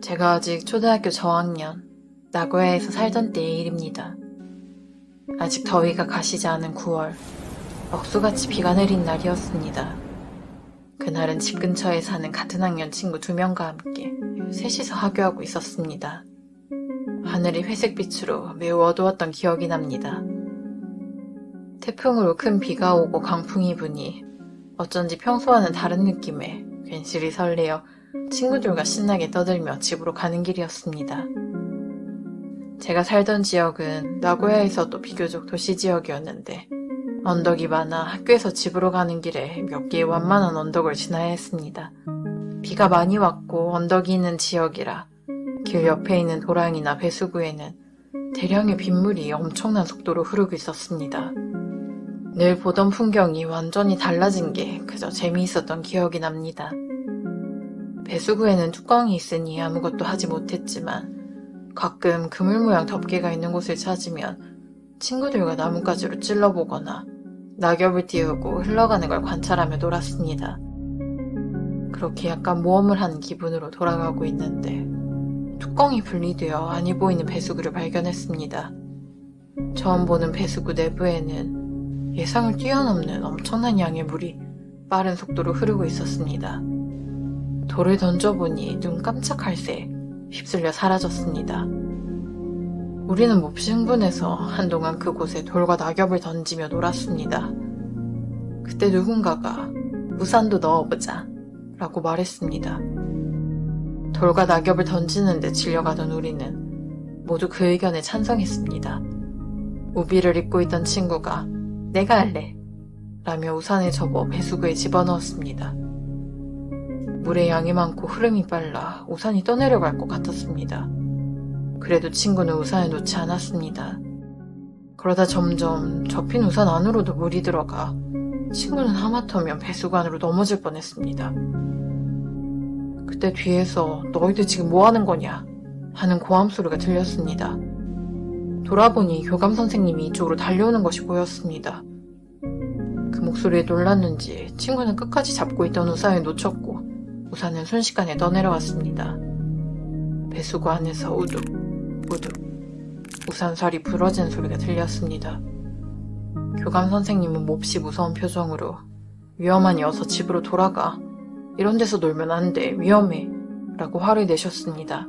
제가 아직 초등학교 저학년, 나고야에서 살던 때의 일입니다. 아직 더위가 가시지 않은 9월, 억수같이 비가 내린 날이었습니다. 그날은 집 근처에 사는 같은 학년 친구 2명과 함께 셋이서 하교하고 있었습니다. 하늘이 회색빛으로 매우 어두웠던 기억이 납니다. 태풍으로 큰 비가 오고 강풍이 부니 어쩐지 평소와는 다른 느낌에 괜시리 설레어 친구들과 신나게 떠들며 집으로 가는 길이었습니다. 제가 살던 지역은 나고야에서도 비교적 도시 지역이었는데 언덕이 많아 학교에서 집으로 가는 길에 몇 개의 완만한 언덕을 지나야 했습니다. 비가 많이 왔고 언덕이 있는 지역이라 길 옆에 있는 도랑이나 배수구에는 대량의 빗물이 엄청난 속도로 흐르고 있었습니다. 늘 보던 풍경이 완전히 달라진 게 그저 재미있었던 기억이 납니다. 배수구에는 뚜껑이 있으니 아무것도 하지 못했지만 가끔 그물 모양 덮개가 있는 곳을 찾으면 친구들과 나뭇가지로 찔러보거나 낙엽을 띄우고 흘러가는 걸 관찰하며 놀았습니다. 그렇게 약간 모험을 하는 기분으로 돌아가고 있는데 뚜껑이 분리되어 안이 보이는 배수구를 발견했습니다. 처음 보는 배수구 내부에는 예상을 뛰어넘는 엄청난 양의 물이 빠른 속도로 흐르고 있었습니다. 돌을 던져보니 눈 깜짝할 새 휩쓸려 사라졌습니다. 우리는 몹시 흥분해서 한동안 그곳에 돌과 낙엽을 던지며 놀았습니다. 그때 누군가가 우산도 넣어보자 라고 말했습니다. 돌과 낙엽을 던지는데 질려가던 우리는 모두 그 의견에 찬성했습니다. 우비를 입고 있던 친구가 내가 할래 라며 우산을 접어 배수구에 집어넣었습니다. 물의 양이 많고 흐름이 빨라 우산이 떠내려갈 것 같았습니다. 그래도 친구는 우산을 놓지 않았습니다. 그러다 점점 접힌 우산 안으로도 물이 들어가 친구는 하마터면 배수구 안으로 넘어질 뻔했습니다. 그때 뒤에서 너희들 지금 뭐 하는 거냐 하는 고함 소리가 들렸습니다. 돌아보니 교감 선생님이 이쪽으로 달려오는 것이 보였습니다. 그 목소리에 놀랐는지 친구는 끝까지 잡고 있던 우산을 놓쳤고 우산은 순식간에 떠내려왔습니다. 배수구 안에서 우둑 우둑 우산살이 부러지는 소리가 들렸습니다. 교감 선생님은 몹시 무서운 표정으로 위험하니 어서 집으로 돌아가. 이런 데서 놀면 안 돼. 위험해. 라고 화를 내셨습니다.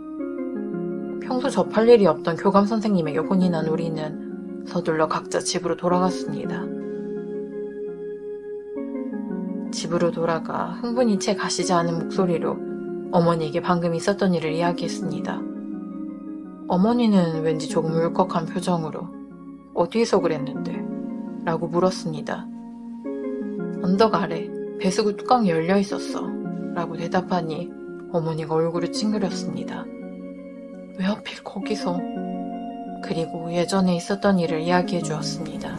평소 접할 일이 없던 교감 선생님에게 혼이 난 우리는 서둘러 각자 집으로 돌아갔습니다. 집으로 돌아가 흥분이 채 가시지 않은 목소리로 어머니에게 방금 있었던 일을 이야기했습니다. 어머니는 왠지 조금 울컥한 표정으로 어디에서 그랬는데? 라고 물었습니다. 언덕 아래 배수구 뚜껑이 열려 있었어 라고 대답하니 어머니가 얼굴을 찡그렸습니다. 왜 하필 거기서? 그리고 예전에 있었던 일을 이야기해 주었습니다.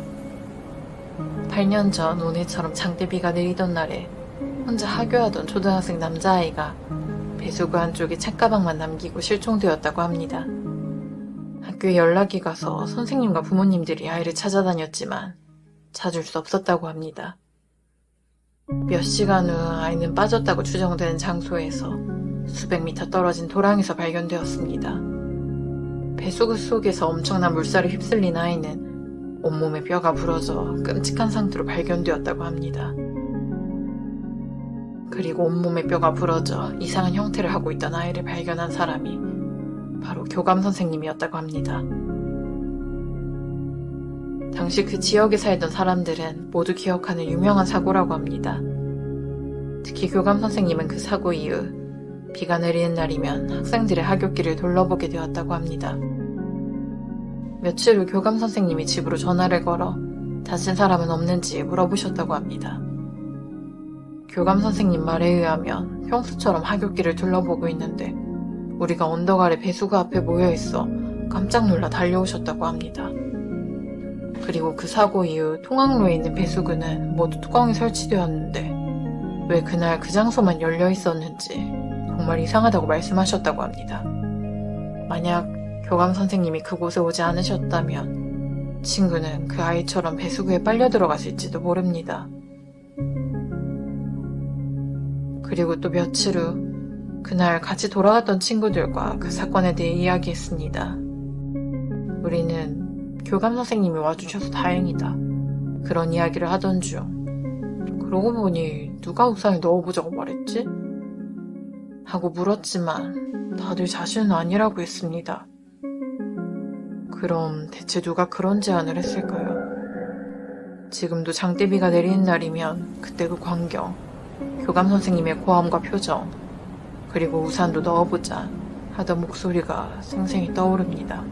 8년 전 오늘처럼 장대비가 내리던 날에 혼자 하교하던 초등학생 남자아이가 배수구 안쪽에 책가방만 남기고 실종되었다고 합니다. 학교에 연락이 가서 선생님과 부모님들이 아이를 찾아다녔지만 찾을 수 없었다고 합니다. 몇 시간 후 아이는 빠졌다고 추정되는 장소에서 수백 미터 떨어진 도랑에서 발견되었습니다. 배수구 속에서 엄청난 물살에 휩쓸린 아이는 온몸에 뼈가 부러져 끔찍한 상태로 발견되었다고 합니다. 그리고 온몸에 뼈가 부러져 이상한 형태를 하고 있던 아이를 발견한 사람이 바로 교감 선생님이었다고 합니다. 당시 그 지역에 살던 사람들은 모두 기억하는 유명한 사고라고 합니다. 특히 교감 선생님은 그 사고 이후 비가 내리는 날이면 학생들의 하굣길을 둘러보게 되었다고 합니다. 며칠 후 교감 선생님이 집으로 전화를 걸어 다친 사람은 없는지 물어보셨다고 합니다. 교감 선생님 말에 의하면 평소처럼 하굣길을 둘러보고 있는데 우리가 언덕 아래 배수구 앞에 모여있어 깜짝 놀라 달려오셨다고 합니다. 그리고 그 사고 이후 통학로에 있는 배수구는 모두 뚜껑이 설치되었는데 왜 그날 그 장소만 열려 있었는지 정말 이상하다고 말씀하셨다고 합니다. 만약 교감 선생님이 그곳에 오지 않으셨다면 친구는 그 아이처럼 배수구에 빨려 들어갔을지도 모릅니다. 그리고 또 며칠 후 그날 같이 돌아갔던 친구들과 그 사건에 대해 이야기했습니다. 우리는 교감 선생님이 와주셔서 다행이다. 그런 이야기를 하던 중 그러고 보니 누가 우산에 넣어보자고 말했지? 하고 물었지만 다들 자신은 아니라고 했습니다. 그럼 대체 누가 그런 제안을 했을까요? 지금도 장대비가 내리는 날이면 그때 그 광경, 교감 선생님의 고함과 표정, 그리고 우산도 넣어보자 하던 목소리가 생생히 떠오릅니다.